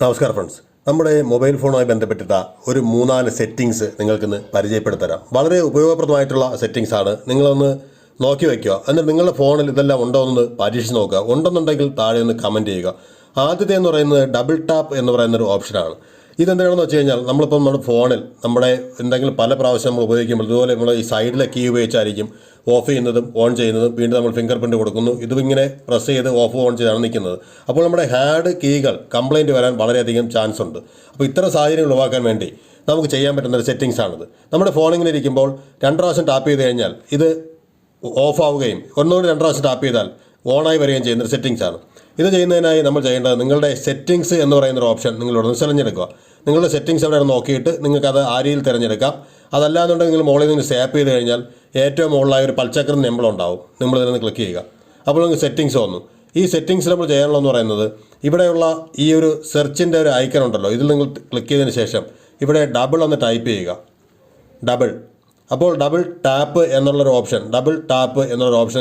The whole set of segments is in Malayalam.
നമസ്കാരം ഫ്രണ്ട്സ്, നമ്മുടെ മൊബൈൽ ഫോണുമായി ബന്ധപ്പെട്ടിട്ട ഒരു 3-4 സെറ്റിങ്സ് നിങ്ങൾക്കിന്ന് പരിചയപ്പെടുത്തരാം. വളരെ ഉപയോഗപ്രദമായിട്ടുള്ള സെറ്റിങ്സ് ആണ്. നിങ്ങളൊന്ന് നോക്കി വയ്ക്കുക. എന്നിട്ട് നിങ്ങളുടെ ഫോണിൽ ഇതെല്ലാം ഉണ്ടോ എന്ന് പരീക്ഷിച്ച് നോക്കുക. ഉണ്ടെന്നുണ്ടെങ്കിൽ താഴെ ഒന്ന് കമൻറ്റ് ചെയ്യുക. ആദ്യത്തെ എന്ന് പറയുന്നത് ഡബിൾ ടാപ്പ് എന്ന് പറയുന്നൊരു ഓപ്ഷനാണ്. ഇതെന്താണെന്ന് വെച്ച് കഴിഞ്ഞാൽ നമ്മളിപ്പോൾ നമ്മുടെ ഫോണിൽ എന്തെങ്കിലും പല പ്രാവശ്യം നമ്മൾ ഉപയോഗിക്കുമ്പോൾ ഇതുപോലെ നമ്മൾ ഈ സൈഡിലെ കീ ഉപയോഗിച്ചായിരിക്കും ഓഫ് ചെയ്യുന്നതും ഓൺ ചെയ്യുന്നതും. വീണ്ടും നമ്മൾ ഫിംഗർ പ്രിൻറ്റ് കൊടുക്കുന്നു. ഇങ്ങനെ പ്രസ് ചെയ്ത് ഓഫ് ഓൺ ചെയ്താണ് നിൽക്കുന്നത്. അപ്പോൾ നമ്മുടെ ഹാഡ് കീകൾ കംപ്ലയിൻറ്റ് വരാൻ വളരെയധികം ചാൻസ് ഉണ്ട്. അപ്പോൾ ഇത്തരം സാഹചര്യങ്ങൾ ഒഴിവാക്കാൻ വേണ്ടി നമുക്ക് ചെയ്യാൻ പറ്റുന്ന ഒരു സെറ്റിങ്സ് ആണിത്. നമ്മുടെ ഫോണിങ്ങനെ ഇരിക്കുമ്പോൾ 2 പ്രാവശ്യം ടാപ്പ് ചെയ്ത് കഴിഞ്ഞാൽ ഇത് ഓഫ് ആവുകയും ഒന്നുകൂടി 2 പ്രാവശ്യം ടാപ്പ് ചെയ്താൽ ഓണായി വരികയും ചെയ്യുന്നൊരു സെറ്റിങ്സ് ആണ്. ഇത് ചെയ്യുന്നതിനായി നമ്മൾ ചെയ്യേണ്ടത് നിങ്ങളുടെ സെറ്റിങ്സ് എന്ന് പറയുന്നൊരു ഓപ്ഷൻ നിങ്ങളിവിടെ നിന്ന് തിരഞ്ഞെടുക്കുക. നിങ്ങളുടെ സെറ്റിങ്സ് എവിടെ നോക്കിയിട്ട് നിങ്ങൾക്കത് ആ രീതിയിൽ തിരഞ്ഞെടുക്കാം. അതല്ലാന്നുണ്ടെങ്കിൽ നിങ്ങൾ മുകളിൽ നിന്ന് സ്വാപ്പ് ചെയ്ത് കഴിഞ്ഞാൽ ഏറ്റവും മുകളിലായ ഒരു പൽച്ചക്രം നെമ്പിൾ ഉണ്ടാവും. നിങ്ങൾ ഇതിൽ നിന്ന് ക്ലിക്ക് ചെയ്യുക. അപ്പോൾ നിങ്ങൾക്ക് സെറ്റിങ്സ് വന്നു. ഈ സെറ്റിങ്സ് നമ്മൾ ചെയ്യാനുള്ളതെന്ന് പറയുന്നത് ഇവിടെയുള്ള ഈ ഒരു സെർച്ചിൻ്റെ ഒരു ഐക്കൺ ഉണ്ടല്ലോ, ഇതിൽ നിങ്ങൾ ക്ലിക്ക് ചെയ്തതിന് ശേഷം ഇവിടെ ഡബിൾ എന്ന് ടൈപ്പ് ചെയ്യുക. ഡബിൾ. അപ്പോൾ ഡബിൾ ടാപ്പ് എന്നുള്ളൊരു ഓപ്ഷൻ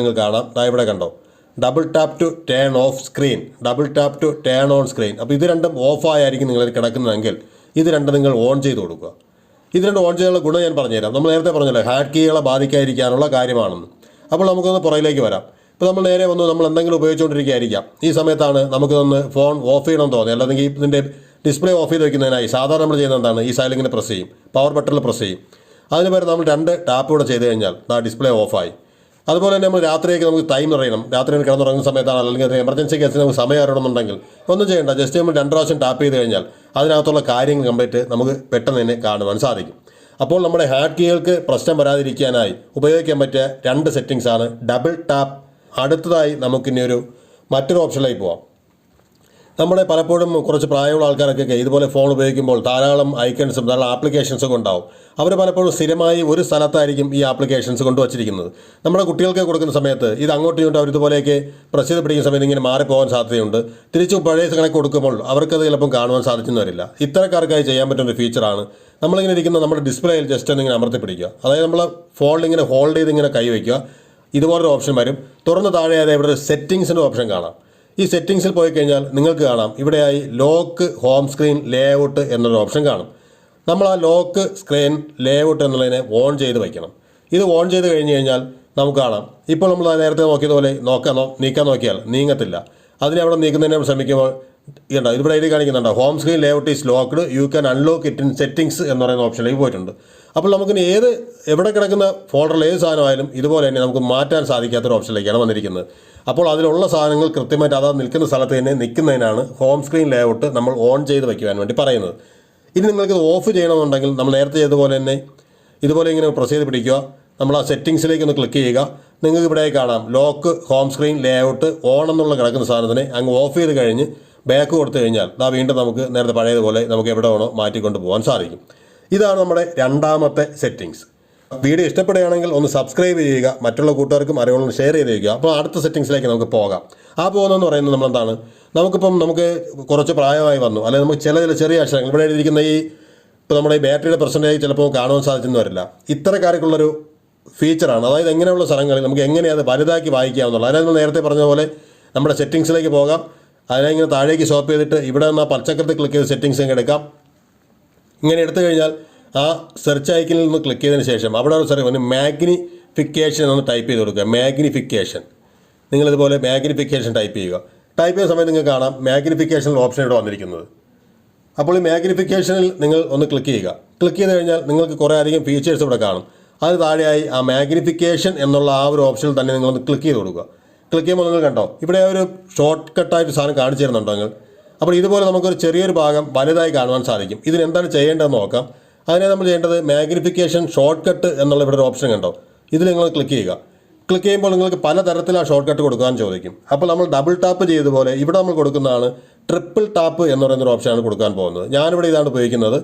നിങ്ങൾ കാണാം. ഇവിടെ കണ്ടോ, double tap to turn off screen, double tap to turn on screen. അപ്പോൾ ഇത് രണ്ടും ഓഫായിരിക്കും നിങ്ങൾ കിടക്കുന്നതെങ്കിൽ ഇത് രണ്ടും നിങ്ങൾ ഓൺ ചെയ്ത് കൊടുക്കുക. ഇത് രണ്ടും ഓൺ ചെയ്യാനുള്ള ഗുണം ഞാൻ പറഞ്ഞുതരാം. നമ്മൾ നേരത്തെ പറഞ്ഞല്ലോ ഹാഡ് കീകളെ ബാധിക്കാതിരിക്കാനുള്ള കാര്യമാണെന്ന്. അപ്പോൾ നമുക്കൊന്ന് പുറകിലേക്ക് വരാം. ഇപ്പോൾ നമ്മൾ നേരെ വന്ന് നമ്മൾ എന്തെങ്കിലും ഉപയോഗിച്ചുകൊണ്ടിരിക്കുകയായിരിക്കാം. ഈ സമയത്താണ് നമുക്കൊന്ന് ഫോൺ ഓഫ് ചെയ്യണമെന്ന് തോന്നി, അല്ലെങ്കിൽ ഇതിൻ്റെ ഡിസ്പ്ലേ ഓഫ് ചെയ്ത് വയ്ക്കുന്നതിനായി സാധാരണ നമ്മൾ ചെയ്യുന്നത് എന്താണ്, ഈ സൈഡിൽ ഇങ്ങനെ പ്രസ് ചെയ്യും, പവർ ബട്ടണിൽ പ്രസ് ചെയ്യും. അതിന് പകരം നമ്മൾ 2 ടാപ്പ് കൂടെ ചെയ്ത് കഴിഞ്ഞാൽ ഡിസ്പ്ലേ ഓഫായി. അതുപോലെ തന്നെ നമ്മൾ രാത്രിയൊക്കെ നമുക്ക് ടൈം അറിയണം. രാത്രി കിടന്നുറങ്ങുന്ന സമയത്താണ്, അല്ലെങ്കിൽ ഒരു എമർജൻസി കേസിൽ നമുക്ക് സമയം അറിയണമെന്നുണ്ടെങ്കിൽ ഒന്നും ചെയ്യേണ്ട, ജസ്റ്റ് നമ്മൾ 2 പ്രാവശ്യം ടാപ്പ് ചെയ്ത് കഴിഞ്ഞാൽ അതിനകത്തുള്ള കാര്യങ്ങൾ കംപ്ലീറ്റ് നമുക്ക് പെട്ടെന്ന് തന്നെ കാണുവാൻ സാധിക്കും. അപ്പോൾ നമ്മുടെ ഹാഡ് കീകൾക്ക് പ്രശ്നം വരാതിരിക്കാനായി ഉപയോഗിക്കാൻ പറ്റിയ 2 സെറ്റിങ്സ് ആണ് ഡബിൾ ടാപ്പ്. അടുത്തതായി നമുക്കിനി മറ്റൊരു ഓപ്ഷനിലേക്ക് പോവാം. നമ്മുടെ പലപ്പോഴും കുറച്ച് പ്രായമുള്ള ആൾക്കാരൊക്കെ ഇതുപോലെ ഫോൺ ഉപയോഗിക്കുമ്പോൾ ധാരാളം ഐക്കൺസും ധാരാളം ആപ്ലിക്കേഷൻസൊക്കെ ഉണ്ടാവും. അവർ പലപ്പോഴും സ്ഥിരമായി ഒരു സ്ഥലത്തായിരിക്കും ഈ ആപ്ലിക്കേഷൻസ് കൊണ്ടുവച്ചിരിക്കുന്നത്. നമ്മുടെ കുട്ടികൾക്ക് കൊടുക്കുന്ന സമയത്ത് ഇത് അങ്ങോട്ടും ഇങ്ങോട്ടും അവർ ഇതുപോലെയൊക്കെ പ്രസ് ചെയ്ത് പിടിക്കുന്ന സമയത്ത് ഇങ്ങനെ മാറിപ്പോകാൻ സാധ്യതയുണ്ട്. തിരിച്ച് പഴയ കണക്ക് കൊടുക്കുമ്പോൾ അവർക്കത് ചിലപ്പം കാണുവാൻ സാധിച്ചെന്ന് വരില്ല. ഇത്തരക്കാർക്കായി ചെയ്യാൻ പറ്റുന്ന ഒരു ഫീച്ചറാണ് നമ്മളിങ്ങനെ ഇരിക്കുന്ന നമ്മുടെ ഡിസ്പ്ലേയിൽ ജസ്റ്റ് ഒന്നിങ്ങനെ അമർത്തി പിടിക്കുക. അതായത് നമ്മൾ ഫോണിൽ ഇങ്ങനെ ഹോൾഡ് ചെയ്ത് ഇങ്ങനെ കൈ വയ്ക്കുക. ഇതുപോലൊരു ഓപ്ഷൻ വരും. തുറന്ന് താഴെ ഇവിടെ ഒരു സെറ്റിങ്സിൻ്റെ ഓപ്ഷൻ കാണാം. ഈ സെറ്റിങ്സിൽ പോയി കഴിഞ്ഞാൽ നിങ്ങൾക്ക് കാണാം ഇവിടെയായി ലോക്ക് ഹോം സ്ക്രീൻ ലേഔട്ട് എന്നൊരു ഓപ്ഷൻ കാണും. നമ്മൾ ആ ലോക്ക് സ്ക്രീൻ ലേഔട്ട് എന്നുള്ളതിനെ ഓൺ ചെയ്ത് വയ്ക്കണം. ഇത് ഓൺ ചെയ്ത് കഴിഞ്ഞ് കഴിഞ്ഞാൽ നമുക്ക് കാണാം, ഇപ്പോൾ നമ്മൾ നേരത്തെ നോക്കിയതുപോലെ നീക്കാൻ നോക്കിയാൽ നീങ്ങത്തില്ല. അതിനെ അവിടെ നീക്കുന്നതിന് ശ്രമിക്കുമ്പോൾ ഇവിടെ എഴുതി കാണിക്കുന്നുണ്ടോ, home screen layout is locked, you can unlock it in settings എന്ന് പറയുന്ന ഓപ്ഷനിലേക്ക് പോയിട്ടുണ്ട്. അപ്പോൾ നമുക്കിനി എവിടെ കിടക്കുന്ന ഫോൾഡറിൽ ഏത് സാധനമായാലും ഇതുപോലെ തന്നെ നമുക്ക് മാറ്റാൻ സാധിക്കാത്തൊരു ഓപ്ഷനിലേക്കാണ് വന്നിരിക്കുന്നത്. അപ്പോൾ അതിലുള്ള സാധനങ്ങൾ കൃത്യമായിട്ട് അതാ നിൽക്കുന്ന സ്ഥലത്ത് തന്നെ നിൽക്കുന്നതിനാണ് ഹോം സ്ക്രീൻ ലേഔട്ട് നമ്മൾ ഓൺ ചെയ്ത് വയ്ക്കുവാൻ വേണ്ടി പറയുന്നത്. ഇനി നിങ്ങൾക്ക് ഓഫ് ചെയ്യണമെന്നുണ്ടെങ്കിൽ നമ്മൾ നേരത്തെ ചെയ്തതുപോലെ തന്നെ ഇതുപോലെ ഇങ്ങനെ പ്രസ് ചെയ്ത് പിടിക്കുക. നമ്മൾ ആ സെറ്റിങ്സിലേക്ക് ഒന്ന് ക്ലിക്ക് ചെയ്യുക. നിങ്ങൾക്ക് ഇവിടെ കാണാം lock home screen layout on എന്നുള്ള കിടക്കുന്ന സാധനത്തിനെ അങ്ങ് ഓഫ് ചെയ്ത് കഴിഞ്ഞ് ബാക്ക് കൊടുത്തു കഴിഞ്ഞാൽ വീണ്ടും നമുക്ക് നേരത്തെ പഴയതുപോലെ നമുക്ക് എവിടെ വേണോ മാറ്റിക്കൊണ്ട് പോകാൻ സാധിക്കും. ഇതാണ് നമ്മുടെ 2ാമത്തെ സെറ്റിങ്സ്. വീഡിയോ ഇഷ്ടപ്പെടുകയാണെങ്കിൽ ഒന്ന് സബ്സ്ക്രൈബ് ചെയ്യുക, മറ്റുള്ള കൂട്ടുകാർക്കും അറിവുകളും ഷെയർ ചെയ്ത് വയ്ക്കുക. അപ്പോൾ അടുത്ത സെറ്റിങ്സിലേക്ക് നമുക്ക് പോകാം. പോകുന്നതെന്ന് പറയുന്നത് നമ്മളെന്താണ്, നമുക്ക് കുറച്ച് പ്രായമായി വന്നു, അല്ലെങ്കിൽ നമുക്ക് ചില ചെറിയ അക്ഷരങ്ങൾ ഇവിടെ എഴുതിയിരിക്കുന്ന ഇപ്പോൾ നമ്മുടെ ഈ ബാറ്ററിയുടെ പെർസെൻറ്റേജ് ചിലപ്പോൾ കാണുവാൻ സാധിച്ചെന്ന് വരില്ല. ഇത്തരക്കാർക്കുള്ളൊരു ഫീച്ചറാണ്. അതായത് എങ്ങനെയുള്ള സ്ഥലങ്ങളിൽ നമുക്ക് എങ്ങനെ അത് വലുതാക്കി വായിക്കാമെന്നുള്ളത്. അതായത് നമ്മൾ നേരത്തെ പറഞ്ഞ പോലെ നമ്മുടെ സെറ്റിങ്സിലേക്ക് പോകാം. അതിനെ ഇങ്ങനെ താഴേക്ക് സ്റ്റോപ്പ് ചെയ്തിട്ട് ഇവിടെ നിന്ന് ആ പച്ചക്കരത്തിൽ ക്ലിക്ക് ചെയ്ത് സെറ്റിങ്സ് ഇങ്ങനെ എടുക്കാം. ഇങ്ങനെ എടുത്തു കഴിഞ്ഞാൽ ആ സെർച്ച് ഐക്കണിൽ നിന്ന് ക്ലിക്ക് ചെയ്തതിന് ശേഷം അവിടെ ഒരു മാഗ്നിഫിക്കേഷൻ എന്ന് ടൈപ്പ് ചെയ്ത് കൊടുക്കുക. മാഗ്നിഫിക്കേഷൻ, നിങ്ങളിതുപോലെ മാഗ്നിഫിക്കേഷൻ ടൈപ്പ് ചെയ്യുക. ടൈപ്പ് ചെയ്യുന്ന സമയത്ത് നിങ്ങൾക്ക് കാണാം മാഗ്നിഫിക്കേഷൻ ഓപ്ഷൻ ഇവിടെ വന്നിരിക്കുന്നത്. അപ്പോൾ ഈ മാഗ്നിഫിക്കേഷനിൽ നിങ്ങൾ ഒന്ന് ക്ലിക്ക് ചെയ്യുക. ക്ലിക്ക് ചെയ്ത് കഴിഞ്ഞാൽ നിങ്ങൾക്ക് കുറേ അധികം ഫീച്ചേഴ്സ് ഇവിടെ കാണും. അത് താഴെയായി ആ മാഗ്നിഫിക്കേഷൻ എന്നുള്ള ആ ഒരു ഓപ്ഷനിൽ തന്നെ നിങ്ങളൊന്ന് ക്ലിക്ക് ചെയ്ത് കൊടുക്കുക. ക്ലിക്ക് ചെയ്യുമ്പോൾ നിങ്ങൾ കണ്ടോ ഇവിടെ ഒരു ഷോർട്ട് കട്ടായിട്ട് സാധനം കാണിച്ചു തരുന്നുണ്ടോ നിങ്ങൾ. അപ്പോൾ ഇതുപോലെ നമുക്കൊരു ചെറിയൊരു ഭാഗം വലുതായി കാണുവാൻ സാധിക്കും. ഇതിനെന്താണ് ചെയ്യേണ്ടതെന്ന് നോക്കാം. അതിനെ നമ്മൾ ചെയ്യേണ്ടത് മാഗ്നിഫിക്കേഷൻ ഷോർട്ട് കട്ട് എന്നുള്ള ഇവിടെ ഒരു ഓപ്ഷൻ കണ്ടോ, ഇതിൽ നിങ്ങൾ ക്ലിക്ക് ചെയ്യുക. ക്ലിക്ക് ചെയ്യുമ്പോൾ നിങ്ങൾക്ക് പലതരത്തിൽ ആ ഷോർട്ട് കട്ട് കൊടുക്കാൻ ചോദിക്കും. അപ്പോൾ നമ്മൾ ഡബിൾ ടാപ്പ് ചെയ്തതുപോലെ ഇവിടെ നമ്മൾ കൊടുക്കുന്നതാണ് ട്രിപ്പിൾ ടാപ്പ് എന്ന് പറയുന്നൊരു ഓപ്ഷനാണ് കൊടുക്കാൻ പോകുന്നത്. ഞാനിവിടെ ഇതാണ് ഉപയോഗിക്കുന്നത്.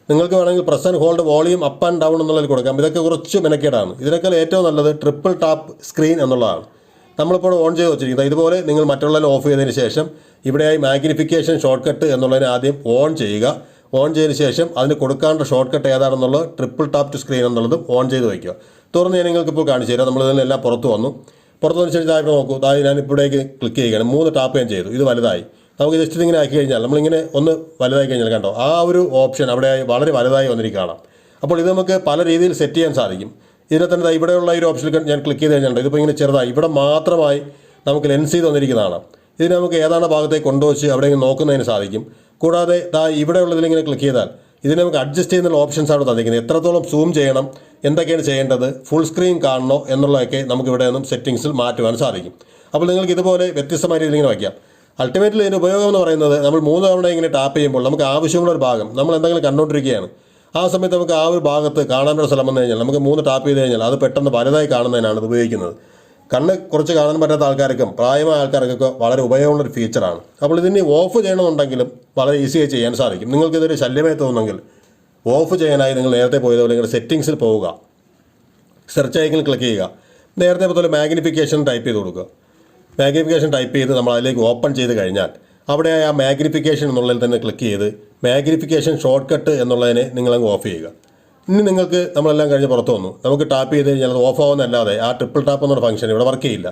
നിങ്ങൾക്ക് വേണമെങ്കിൽ press and hold volume up and down എന്നുള്ളതിൽ കൊടുക്കാം. ഇതൊക്കെ കുറച്ച് മെനക്കേടാണ്. ഇതിനേക്കാൾ ഏറ്റവും നല്ലത് ട്രിപ്പിൾ ടാപ്പ് സ്ക്രീൻ എന്നുള്ളതാണ്. നമ്മളിപ്പോൾ ഓൺ ചെയ്ത് വെച്ചിരിക്കുന്നത്. ഇതുപോലെ നിങ്ങൾ മറ്റുള്ളതിനെ ഓഫ് ചെയ്തതിന് ശേഷം ഇവിടെയായി മാഗ്നിഫിക്കേഷൻ ഷോർട്ട് കട്ട് എന്നുള്ളതിനെ ആദ്യം ഓൺ ചെയ്യുക. ഓൺ ചെയ്തതിന് ശേഷം അതിന് കൊടുക്കാനുള്ള ഷോർട്ട് കട്ട് ഏതാണെന്നുള്ളത് ട്രിപ്പിൾ ടാപ്പ് ടു സ്ക്രീൻ എന്നുള്ളതും ഓൺ ചെയ്ത് വയ്ക്കുക. തുറന്ന് ഞാൻ നിങ്ങൾക്കിപ്പോൾ കാണിച്ചു തരാം. നമ്മളിതിനെല്ലാം പുറത്ത് വന്നു. പുറത്ത് വന്നു ശേഷം നോക്കൂ, ഞാനിപ്പോഴേക്ക് ക്ലിക്ക് ചെയ്യുകയാണ്. 3 ടാപ്പ് ഞാൻ ചെയ്തു. ഇത് വലുതായി. നമുക്ക് ജസ്റ്റ് ഇങ്ങനെ ആക്കി കഴിഞ്ഞാൽ നമ്മളിങ്ങനെ ഒന്ന് വലുതാക്കി കഴിഞ്ഞാൽ കണ്ടോ ആ ഒരു ഓപ്ഷൻ അവിടെ വളരെ വലുതായി വന്നിരിക്കുകയാണ്. അപ്പോൾ ഇത് നമുക്ക് പല രീതിയിൽ സെറ്റ് ചെയ്യാൻ സാധിക്കും. ഇതിനെ തന്നെ ഇവിടെയുള്ള ഈ ഒരു ഓപ്ഷനിൽ ഞാൻ ക്ലിക്ക് ചെയ്ത് കഴിഞ്ഞാൽ ഇതിപ്പോൾ ഇങ്ങനെ ചെറുതായി ഇവിടെ മാത്രമായി നമുക്ക് ലെൻസ് ചെയ്ത് വന്നിരിക്കുന്നതാണ്. ഇതിന് നമുക്ക് ഏതാണ് ഭാഗത്തേക്ക് കൊണ്ടുവച്ച് അവിടെ ഇങ്ങനെ നോക്കുന്നതിന് സാധിക്കും. കൂടാതെ ഇവിടെയുള്ളതിലിങ്ങനെ ക്ലിക്ക് ചെയ്താൽ ഇതിന് നമുക്ക് അഡ്ജസ്റ്റ് ചെയ്യുന്ന ഓപ്ഷൻസ് ആണ് തന്നിരിക്കുന്നത്. എത്രത്തോളം സൂം ചെയ്യണം, എന്തൊക്കെയാണ് ചെയ്യേണ്ടത്, ഫുൾ സ്ക്രീൻ കാണണോ എന്നുള്ളതൊക്കെ നമുക്ക് ഇവിടെ നിന്നും സെറ്റിങ്സിൽ മാറ്റുവാൻ സാധിക്കും. അപ്പോൾ നിങ്ങൾക്ക് ഇതുപോലെ വ്യത്യസ്തമായ രീതിയിൽ ഇങ്ങനെ വയ്ക്കാം. അൾട്ടിമേറ്റ്ലി ഇതിൻ്റെ ഉപയോഗം എന്ന് പറയുന്നത് നമ്മൾ 3 തവണ ഇങ്ങനെ ടാപ്പ് ചെയ്യുമ്പോൾ നമുക്ക് ആവശ്യമുള്ള ഒരു ഭാഗം നമ്മൾ എന്തെങ്കിലും കണ്ടുകൊണ്ടിരിക്കുകയാണ്, ആ സമയത്ത് നമുക്ക് ആ ഒരു ഭാഗത്ത് കാണാനുള്ള സ്ഥലം വന്നു കഴിഞ്ഞാൽ നമുക്ക് 3 ടാപ്പ് ചെയ്ത് കഴിഞ്ഞാൽ അത് പെട്ടെന്ന് വലുതായി കാണുന്നതിനാണ് ഇത് ഉപയോഗിക്കുന്നത്. കണ്ണ് കുറച്ച് കാണാൻ പറ്റാത്ത ആൾക്കാർക്കും പ്രായമായ ആൾക്കാർക്കൊക്കെ വളരെ ഉപയോഗമുള്ളൊരു ഫീച്ചറാണ്. അപ്പോൾ ഇതിന് ഓഫ് ചെയ്യണമെന്നുണ്ടെങ്കിലും വളരെ ഈസിയായി ചെയ്യാൻ സാധിക്കും. നിങ്ങൾക്കിതൊരു ശല്യമായി തോന്നുമെങ്കിൽ ഓഫ് ചെയ്യാനായി നിങ്ങൾ നേരത്തെ പോയതുപോലെ നിങ്ങളുടെ സെറ്റിങ്സിൽ പോവുക, സെർച്ച് ഐക്കണിൽ ക്ലിക്ക് ചെയ്യുക, നേരത്തെ പോലെ മാഗ്നിഫിക്കേഷൻ ടൈപ്പ് ചെയ്ത് കൊടുക്കുക. മാഗ്നിഫിക്കേഷൻ ടൈപ്പ് ചെയ്ത് നമ്മൾ അതിലേക്ക് ഓപ്പൺ ചെയ്ത് കഴിഞ്ഞാൽ അവിടെ ആ മാഗ്നിഫിക്കേഷൻ എന്നുള്ളതിൽ തന്നെ ക്ലിക്ക് ചെയ്ത് മാഗ്നിഫിക്കേഷൻ ഷോർട്ട് കട്ട് എന്നുള്ളതിനെ നിങ്ങളങ്ങ് ഓഫ് ചെയ്യുക. ഇനി നിങ്ങൾക്ക് നമ്മളെല്ലാം കഴിഞ്ഞ് പുറത്ത് വന്നു, നമുക്ക് ടാപ്പ് ചെയ്ത് കഴിഞ്ഞാൽ അത് ഓഫ് ആവുന്നതല്ലാതെ ആ ട്രിപ്പിൾ ടാപ്പ് എന്നൊരു ഫംഗ്ഷൻ ഇവിടെ വർക്ക് ചെയ്യില്ല.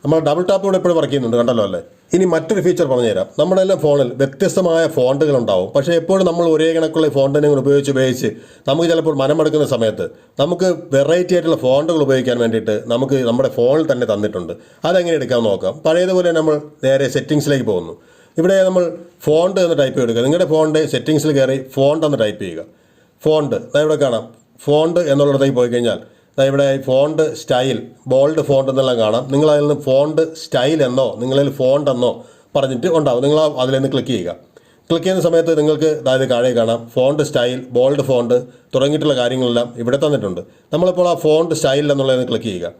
നമ്മൾ ഡബിൾ ടാപ്പ് ഇവിടെ എപ്പോഴും വർക്ക് ചെയ്യുന്നുണ്ട്, കണ്ടല്ലോ അല്ലേ. ഇനി മറ്റൊരു ഫീച്ചർ പറഞ്ഞുതരാം. നമ്മുടെ എല്ലാം ഫോണിൽ വ്യത്യസ്തമായ ഫോണ്ടുകൾ ഉണ്ടാവും. പക്ഷേ എപ്പോഴും നമ്മൾ ഒരേ കണക്കുള്ള ഫോണ്ടിനെ ഉപയോഗിച്ച് നമുക്ക് ചിലപ്പോൾ മനമെടുക്കുന്ന സമയത്ത് നമുക്ക് വെറൈറ്റി ആയിട്ടുള്ള ഫോണ്ടുകൾ ഉപയോഗിക്കാൻ വേണ്ടിയിട്ട് നമുക്ക് നമ്മുടെ ഫോണിൽ തന്നെ തന്നിട്ടുണ്ട്. അതെങ്ങനെ എടുക്കാമെന്ന് നോക്കാം. പഴയതുപോലെ നമ്മൾ നേരെ സെറ്റിങ്സിലേക്ക് പോകുന്നു. ഇവിടെ നമ്മൾ ഫോണ്ട് എന്ന് ടൈപ്പ് ചെയ്യുക. നിങ്ങളുടെ ഫോണിൻ്റെ സെറ്റിങ്സിൽ കയറി ഫോണ്ട് എന്ന് ടൈപ്പ് ചെയ്യുക. ഫോണ്ട് ഇവിടെ കാണാം. ഫോണ്ട് എന്നുള്ളിടത്തേക്ക് പോയി കഴിഞ്ഞാൽ ഇവിടെ ഫോണ്ട് സ്റ്റൈൽ, ബോൾഡ് ഫോണ്ട് എന്നെല്ലാം കാണാം. നിങ്ങൾ അതിൽ നിന്ന് ഫോണ്ട് സ്റ്റൈൽ എന്നോ നിങ്ങളിൽ ഫോണ്ട് എന്നോ പറഞ്ഞിട്ട് ഉണ്ടാവും. നിങ്ങൾ അതിൽ നിന്ന് ക്ലിക്ക് ചെയ്യുക. ക്ലിക്ക് ചെയ്യുന്ന സമയത്ത് നിങ്ങൾക്ക് അതായത് താഴെ കാണാം ഫോണ്ട് സ്റ്റൈൽ, ബോൾഡ് ഫോണ്ട് തുടങ്ങിയിട്ടുള്ള കാര്യങ്ങളെല്ലാം ഇവിടെ തന്നിട്ടുണ്ട്. നമ്മളിപ്പോൾ ആ ഫോണ്ട് സ്റ്റൈൽ എന്നുള്ളതിന് ക്ലിക്ക് ചെയ്യുക.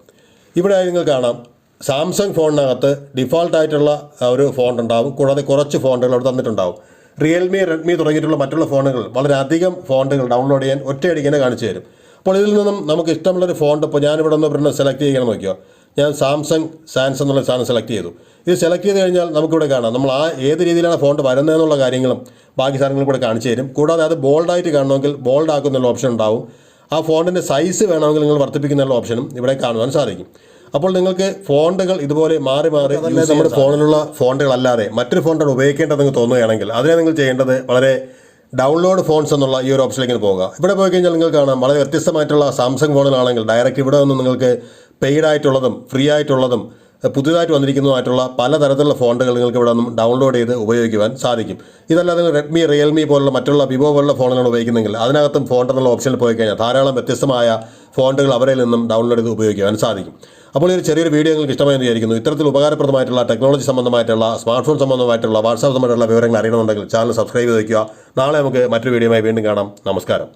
ഇവിടെ നിങ്ങൾ കാണാം സാംസങ് ഫോണിനകത്ത് ഡിഫോൾട്ടായിട്ടുള്ള ഒരു ഫോണ്ട് ഉണ്ടാവും. കൂടാതെ കുറച്ച് ഫോണ്ടുകൾ അവിടെ തന്നിട്ടുണ്ടാവും. റിയൽമി, റെഡ്മി തുടങ്ങിയിട്ടുള്ള മറ്റുള്ള ഫോണുകൾ വളരെയധികം ഫോണ്ടുകൾ ഡൗൺലോഡ് ചെയ്യാൻ ഒറ്റയടിക്ക് തന്നെ കാണിച്ചു തരും. അപ്പോൾ ഇതിൽ നിന്നും നമുക്ക് ഇഷ്ടമുള്ളൊരു ഫോണ്ട് ഇപ്പോൾ ഞാനിവിടെ ഒന്ന് സെലക്ട് ചെയ്യണം നോക്കിയോ. ഞാൻ സാംസങ് എന്നുള്ള സാധനം സെലക്ട് ചെയ്തു. ഇത് സെലക്ട് ചെയ്ത് കഴിഞ്ഞാൽ നമുക്കിവിടെ കാണാം നമ്മൾ ഏത് രീതിയിലാണ് ഫോണ്ട് വരുന്നതെന്നുള്ള കാര്യങ്ങളും ബാക്കി സാധനങ്ങളും കൂടെ കാണിച്ചു തരും. കൂടാതെ അത് ബോൾഡായിട്ട് കാണണമെങ്കിൽ ബോൾഡ് ആക്കുന്നുള്ള ഓപ്ഷൻ ഉണ്ടാവും. ആ ഫോണ്ടിൻ്റെ സൈസ് വേണമെങ്കിൽ നിങ്ങൾ വർദ്ധിപ്പിക്കുന്നുള്ള ഓപ്ഷനും ഇവിടെ കാണുവാൻ സാധിക്കും. അപ്പോൾ നിങ്ങൾക്ക് ഫോണ്ടുകൾ ഇതുപോലെ മാറി നമ്മുടെ ഫോണിലുള്ള ഫോണ്ടുകളല്ലാതെ മറ്റൊരു ഫോണ്ടാണ് ഉപയോഗിക്കേണ്ടത് നിങ്ങൾ തോന്നുകയാണെങ്കിൽ അതിനെ നിങ്ങൾ ചെയ്യേണ്ടത് വളരെ ഡൗൺലോഡ് ഫോൺസ് എന്നുള്ള ഈ ഒരു ഓപ്ഷനിലേക്ക് പോകുക. ഇവിടെ പോയി കഴിഞ്ഞാൽ നിങ്ങൾക്ക് കാണാം വളരെ വ്യത്യസ്തമായിട്ടുള്ള സാംസങ് ഫോണിലാണെങ്കിൽ ഡയറക്റ്റ് ഇവിടെ നിന്ന് നിങ്ങൾക്ക് പെയ്ഡ് ആയിട്ടുള്ളതും ഫ്രീ ആയിട്ടുള്ളതും പുതിയതായിട്ട് വന്നിരിക്കുന്നതുമായിട്ടുള്ള പലതരത്തിലുള്ള ഫോണ്ടുകൾ നിങ്ങൾക്ക് ഇവിടെ നിന്നും ഡൗൺലോഡ് ചെയ്ത് ഉപയോഗിക്കുവാൻ സാധിക്കും. ഇതല്ലാതെ റെഡ്മി, റിയൽമി പോലുള്ള മറ്റുള്ള വിവോ പോലുള്ള ഫോണുകൾ ഉപയോഗിക്കുന്നെങ്കിൽ അതിനകത്തും ഫോണ്ട് എന്നുള്ള ഓപ്ഷനിൽ പോയി കഴിഞ്ഞാൽ ധാരാളം വ്യത്യസ്തമായ ഫോണ്ടുകൾ അവരിൽ നിന്നും ഡൗൺലോഡ് ചെയ്ത് ഉപയോഗിക്കുവാൻ സാധിക്കും. അപ്പോൾ ഈ ചെറിയൊരു വീഡിയോ നിങ്ങൾക്ക് ഇഷ്ടമായി വിചാരിക്കുന്നു. ഇത്തരത്തിൽ ഉപകാരപ്രദമായിട്ടുള്ള ടെക്നോളജി സംബന്ധമായിട്ടുള്ള സ്മാർട്ട് ഫോൺ സംബന്ധമായിട്ടുള്ള വാട്സാപ്പ് സംബന്ധമായിട്ടുള്ള വിവരങ്ങൾ അറിയണമെന്നുണ്ടെങ്കിൽ ചാനൽ സബ്സ്ക്രൈബ് ചെയ്ത് വയ്ക്കുക. നാളെ നമുക്ക് മറ്റൊരു വീഡിയോയുമായി വീണ്ടും കാണാം. നമസ്കാരം.